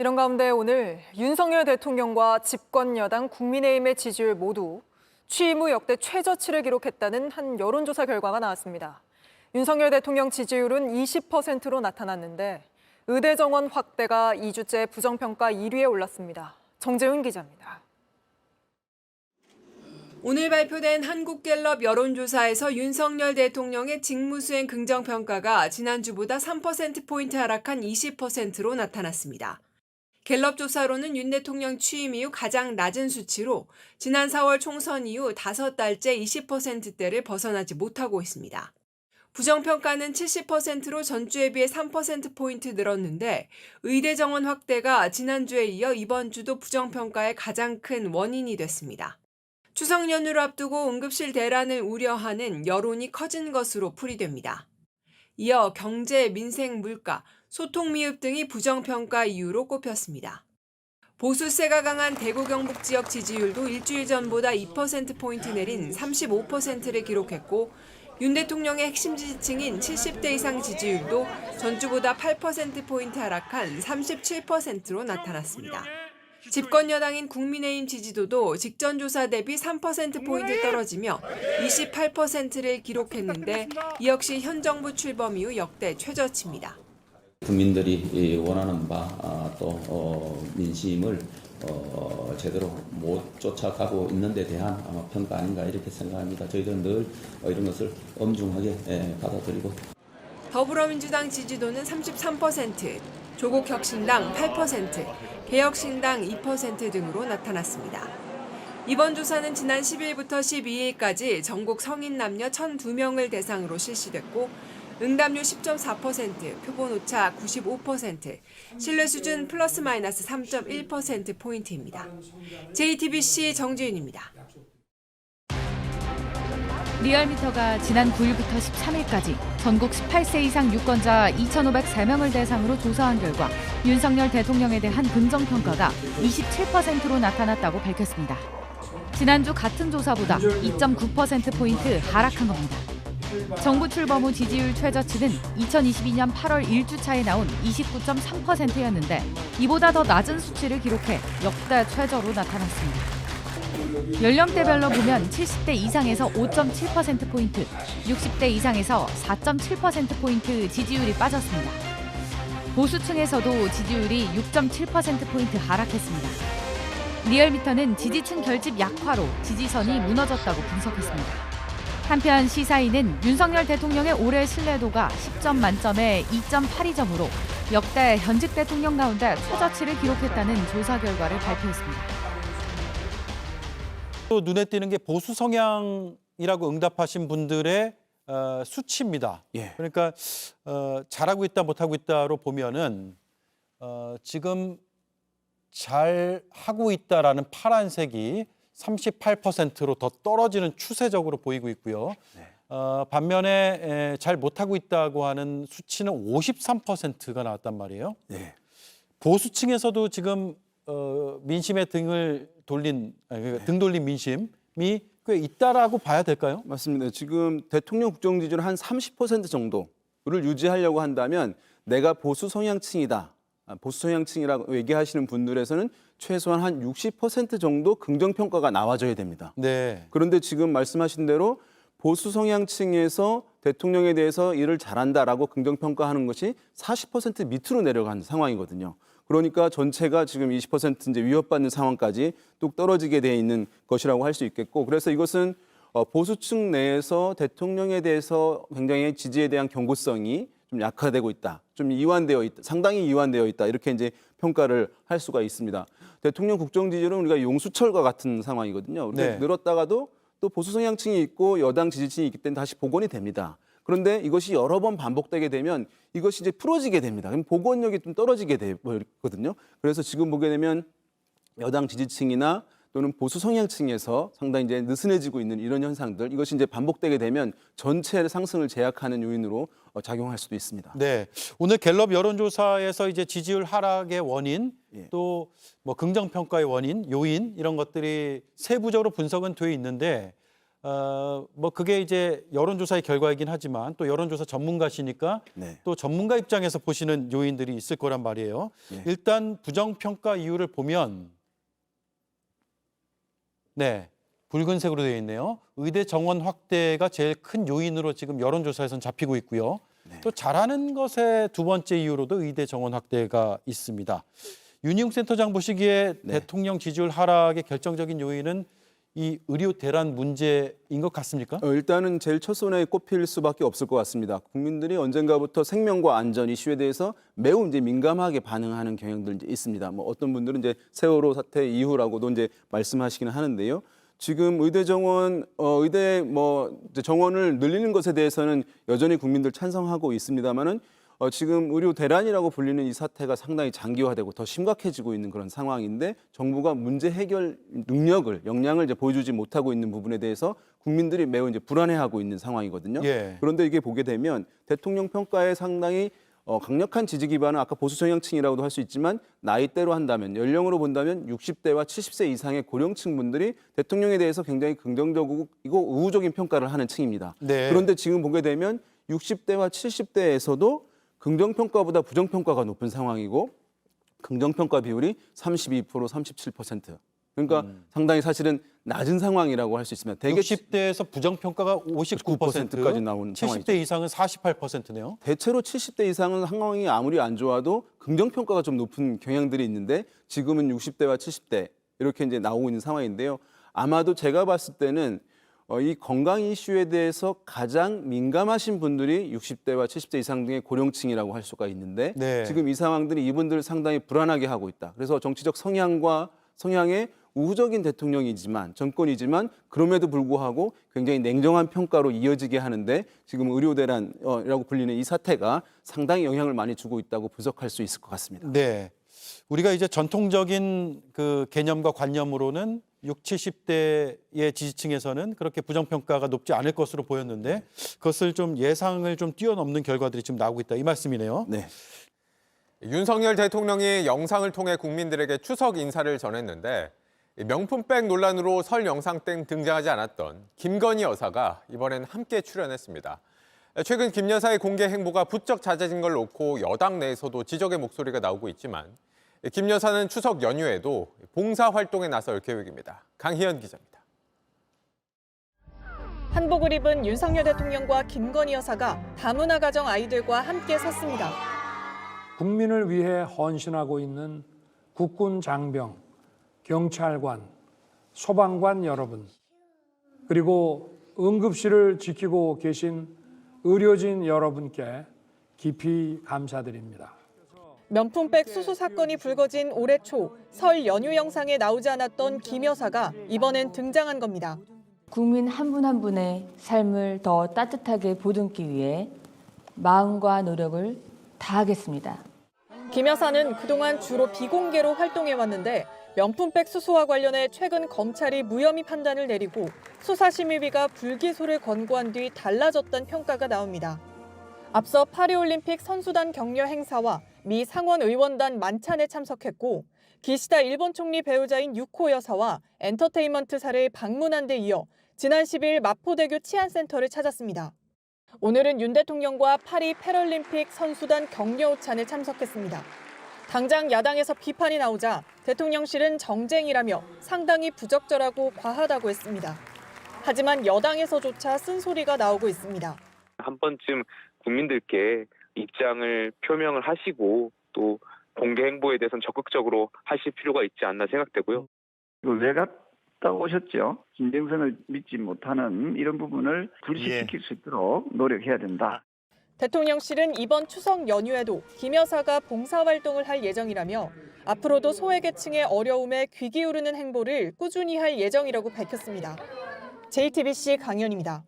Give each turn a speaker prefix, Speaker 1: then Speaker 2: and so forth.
Speaker 1: 이런 가운데 오늘 윤석열 대통령과 집권 여당 국민의힘의 지지율 모두 취임 후 역대 최저치를 기록했다는 한 여론조사 결과가 나왔습니다. 윤석열 대통령 지지율은 20%로 나타났는데 의대 정원 확대가 2주째 부정평가 1위에 올랐습니다. 정재훈 기자입니다.
Speaker 2: 오늘 발표된 한국갤럽 여론조사에서 윤석열 대통령의 직무수행 긍정평가가 지난주보다 3%포인트 하락한 20%로 나타났습니다. 갤럽 조사로는 윤 대통령 취임 이후 가장 낮은 수치로 지난 4월 총선 이후 5달째 20%대를 벗어나지 못하고 있습니다. 부정평가는 70%로 전주에 비해 3%포인트 늘었는데 의대 정원 확대가 지난주에 이어 이번 주도 부정평가의 가장 큰 원인이 됐습니다. 추석 연휴를 앞두고 응급실 대란을 우려하는 여론이 커진 것으로 풀이됩니다. 이어 경제, 민생, 물가, 소통 미흡 등이 부정평가 이유로 꼽혔습니다. 보수세가 강한 대구 경북 지역 지지율도 일주일 전보다 2%포인트 내린 35%를 기록했고 윤 대통령의 핵심 지지층인 70대 이상 지지율도 전주보다 8%포인트 하락한 37%로 나타났습니다. 집권 여당인 국민의힘 지지도도 직전 조사 대비 3%포인트 떨어지며 28%를 기록했는데 이 역시 현 정부 출범 이후 역대 최저치입니다.
Speaker 3: 국민들이 원하는 바 또 민심을 제대로 못 쫓아가고 있는 데 대한 평가 아닌가 이렇게 생각합니다. 저희들은 늘 이런 것을 엄중하게 받아들이고.
Speaker 2: 더불어민주당 지지도는 33%, 조국혁신당 8%, 개혁신당 2% 등으로 나타났습니다. 이번 조사는 지난 10일부터 12일까지 전국 성인 남녀 1,002명을 대상으로 실시됐고 응답률 10.4%, 표본 오차 95%, 신뢰 수준 플러스 마이너스 3.1%포인트입니다. JTBC 정지윤입니다.
Speaker 4: 리얼미터가 지난 9일부터 13일까지 전국 18세 이상 유권자 2,503명을 대상으로 조사한 결과 윤석열 대통령에 대한 긍정평가가 27%로 나타났다고 밝혔습니다. 지난주 같은 조사보다 2.9%포인트 하락한 겁니다. 정부 출범 후 지지율 최저치는 2022년 8월 1주차에 나온 29.3%였는데 이보다 더 낮은 수치를 기록해 역대 최저로 나타났습니다. 연령대별로 보면 70대 이상에서 5.7%포인트, 60대 이상에서 4.7%포인트 지지율이 빠졌습니다. 보수층에서도 지지율이 6.7%포인트 하락했습니다. 리얼미터는 지지층 결집 약화로 지지선이 무너졌다고 분석했습니다. 한편 시사인은 윤석열 대통령의 올해 신뢰도가 10점 만점에 2.82점으로 역대 현직 대통령 가운데 최저치를 기록했다는 조사 결과를 발표했습니다.
Speaker 5: 또 눈에 띄는 게 보수 성향이라고 응답하신 분들의 수치입니다.
Speaker 6: 예.
Speaker 5: 그러니까 잘하고 있다 못하고 있다로 보면은 지금 잘 하고 있다라는 파란색이 38%로 더 떨어지는 추세적으로 보이고 있고요.
Speaker 6: 네.
Speaker 5: 반면에 잘 못하고 있다고 하는 수치는 53%가 나왔단 말이에요.
Speaker 6: 네.
Speaker 5: 보수층에서도 지금 민심의 등 돌린 민심이 꽤 있다라고 봐야 될까요?
Speaker 6: 맞습니다. 지금 대통령 국정 지지율 한 30% 정도를 유지하려고 한다면 내가 보수 성향층이다. 보수 성향층이라고 얘기하시는 분들에서는 최소한 한 60% 정도 긍정평가가 나와줘야 됩니다.
Speaker 5: 네.
Speaker 6: 그런데 지금 말씀하신 대로 보수 성향층에서 대통령에 대해서 일을 잘한다라고 긍정평가하는 것이 40% 밑으로 내려간 상황이거든요. 그러니까 전체가 지금 20% 이제 위협받는 상황까지 뚝 떨어지게 돼 있는 것이라고 할 수 있겠고, 그래서 이것은 보수층 내에서 대통령에 대해서 굉장히 지지에 대한 경고성이 좀 약화되고 있다, 좀 이완되어 있다, 상당히 이완되어 있다, 이렇게 이제 평가를 할 수가 있습니다. 대통령 국정 지지율은 우리가 용수철과 같은 상황이거든요.
Speaker 5: 네.
Speaker 6: 늘었다가도 또 보수 성향층이 있고 여당 지지층이 있기 때문에 다시 복원이 됩니다. 그런데 이것이 여러 번 반복되게 되면 이것이 이제 풀어지게 됩니다. 그럼 복원력이 좀 떨어지게 되거든요. 그래서 지금 보게 되면 여당 지지층이나 또는 보수 성향층에서 상당히 이제 느슨해지고 있는 이런 현상들, 이것이 이제 반복되게 되면 전체 상승을 제약하는 요인으로 작용할 수도 있습니다.
Speaker 5: 네. 오늘 갤럽 여론조사에서 이제 지지율 하락의 원인,
Speaker 6: 예.
Speaker 5: 또 뭐 긍정평가의 원인, 요인 이런 것들이 세부적으로 분석은 돼 있는데 뭐 그게 이제 여론조사의 결과이긴 하지만 또 여론조사 전문가시니까
Speaker 6: 네.
Speaker 5: 또 전문가 입장에서 보시는 요인들이 있을 거란 말이에요.
Speaker 6: 예.
Speaker 5: 일단 부정평가 이유를 보면 네, 붉은색으로 되어 있네요. 의대 정원 확대가 제일 큰 요인으로 지금 여론조사에선 잡히고 있고요.
Speaker 6: 네.
Speaker 5: 또 잘하는 것의 두 번째 이유로도 의대 정원 확대가 있습니다. 윤희용 센터장 보시기에
Speaker 6: 네.
Speaker 5: 대통령 지지율 하락의 결정적인 요인은 이 의료 대란 문제인 것 같습니까?
Speaker 6: 일단은 제일 첫손에 꼽힐 수밖에 없을 것 같습니다. 국민들이 언젠가부터 생명과 안전 이슈에 대해서 매우 이제 민감하게 반응하는 경향들 이제 있습니다. 뭐 어떤 분들은 이제 세월호 사태 이후라고도 이제 말씀하시기는 하는데요. 지금 의대 정원, 의대 뭐 이제 정원을 늘리는 것에 대해서는 여전히 국민들 찬성하고 있습니다만은 지금 의료 대란이라고 불리는 이 사태가 상당히 장기화되고 더 심각해지고 있는 그런 상황인데 정부가 문제 해결 능력을 역량을 이제 보여주지 못하고 있는 부분에 대해서 국민들이 매우 이제 불안해하고 있는 상황이거든요.
Speaker 5: 예.
Speaker 6: 그런데 이게 보게 되면 대통령 평가에 상당히 강력한 지지 기반은 아까 보수 성향층이라고도 할 수 있지만 나이대로 한다면 연령으로 본다면 60대와 70세 이상의 고령층 분들이 대통령에 대해서 굉장히 긍정적이고 우호적인 평가를 하는 층입니다.
Speaker 5: 네.
Speaker 6: 그런데 지금 보게 되면 60대와 70대에서도 긍정평가보다 부정평가가 높은 상황이고 긍정평가 비율이 32%, 37%. 그러니까 상당히 사실은 낮은 상황이라고 할 수 있습니다. 대개
Speaker 5: 60대에서 부정평가가 59%,
Speaker 6: 까지 나오는
Speaker 5: 70대 이상은 48%네요.
Speaker 6: 대체로 70대 이상은 상황이 아무리 안 좋아도 긍정평가가 좀 높은 경향들이 있는데 지금은 60대와 70대 이렇게 이제 나오고 있는 상황인데요. 아마도 제가 봤을 때는 이 건강 이슈에 대해서 가장 민감하신 분들이 60대와 70대 이상 등의 고령층이라고 할 수가 있는데
Speaker 5: 네.
Speaker 6: 지금 이 상황들이 이분들을 상당히 불안하게 하고 있다. 그래서 정치적 성향의 우호적인 대통령이지만 정권이지만 그럼에도 불구하고 굉장히 냉정한 평가로 이어지게 하는데 지금 의료 대란이라고 불리는 이 사태가 상당히 영향을 많이 주고 있다고 분석할 수 있을 것 같습니다.
Speaker 5: 네. 우리가 이제 전통적인 그 개념과 관념으로는 60, 70대의 지지층에서는 그렇게 부정평가가 높지 않을 것으로 보였는데 그것을 좀 예상을 좀 뛰어넘는 결과들이 지금 나오고 있다 이 말씀이네요.
Speaker 6: 네.
Speaker 7: 윤석열 대통령이 영상을 통해 국민들에게 추석 인사를 전했는데 명품백 논란으로 설 영상 땡 등장하지 않았던 김건희 여사가 이번엔 함께 출연했습니다. 최근 김 여사의 공개 행보가 부쩍 잦아진 걸 놓고 여당 내에서도 지적의 목소리가 나오고 있지만 김 여사는 추석 연휴에도 봉사활동에 나설 계획입니다. 강희연 기자입니다.
Speaker 1: 한복을 입은 윤석열 대통령과 김건희 여사가 다문화 가정 아이들과 함께 섰습니다.
Speaker 8: 국민을 위해 헌신하고 있는 국군 장병, 경찰관, 소방관 여러분, 그리고 응급실을 지키고 계신 의료진 여러분께 깊이 감사드립니다.
Speaker 1: 명품백 수수 사건이 불거진 올해 초 설 연휴 영상에 나오지 않았던 김 여사가 이번엔 등장한 겁니다.
Speaker 9: 국민 한 분 한 분의 삶을 더 따뜻하게 보듬기 위해 마음과 노력을 다하겠습니다.
Speaker 1: 김 여사는 그동안 주로 비공개로 활동해왔는데 명품백 수수와 관련해 최근 검찰이 무혐의 판단을 내리고 수사심의위가 불기소를 권고한 뒤 달라졌다는 평가가 나옵니다. 앞서 파리올림픽 선수단 격려 행사와 미 상원 의원단 만찬에 참석했고 기시다 일본 총리 배우자인 유코 여사와 엔터테인먼트사를 방문한 데 이어 지난 10일 마포대교 치안센터를 찾았습니다. 오늘은 윤 대통령과 파리 패럴림픽 선수단 격려 오찬에 참석했습니다. 당장 야당에서 비판이 나오자 대통령실은 정쟁이라며 상당히 부적절하고 과하다고 했습니다. 하지만 여당에서조차 쓴소리가 나오고 있습니다.
Speaker 10: 한 번쯤 국민들께 입장을 표명을 하시고 또 공개 행보에 대해서는 적극적으로 하실 필요가 있지 않나 생각되고요.
Speaker 11: 왜 갔다 오셨죠? 진정성을 믿지 못하는 이런 부분을 불식시킬 수 있도록 노력해야 된다.
Speaker 1: 대통령실은 이번 추석 연휴에도 김 여사가 봉사활동을 할 예정이라며 앞으로도 소외계층의 어려움에 귀 기울이는 행보를 꾸준히 할 예정이라고 밝혔습니다. JTBC 강연입니다.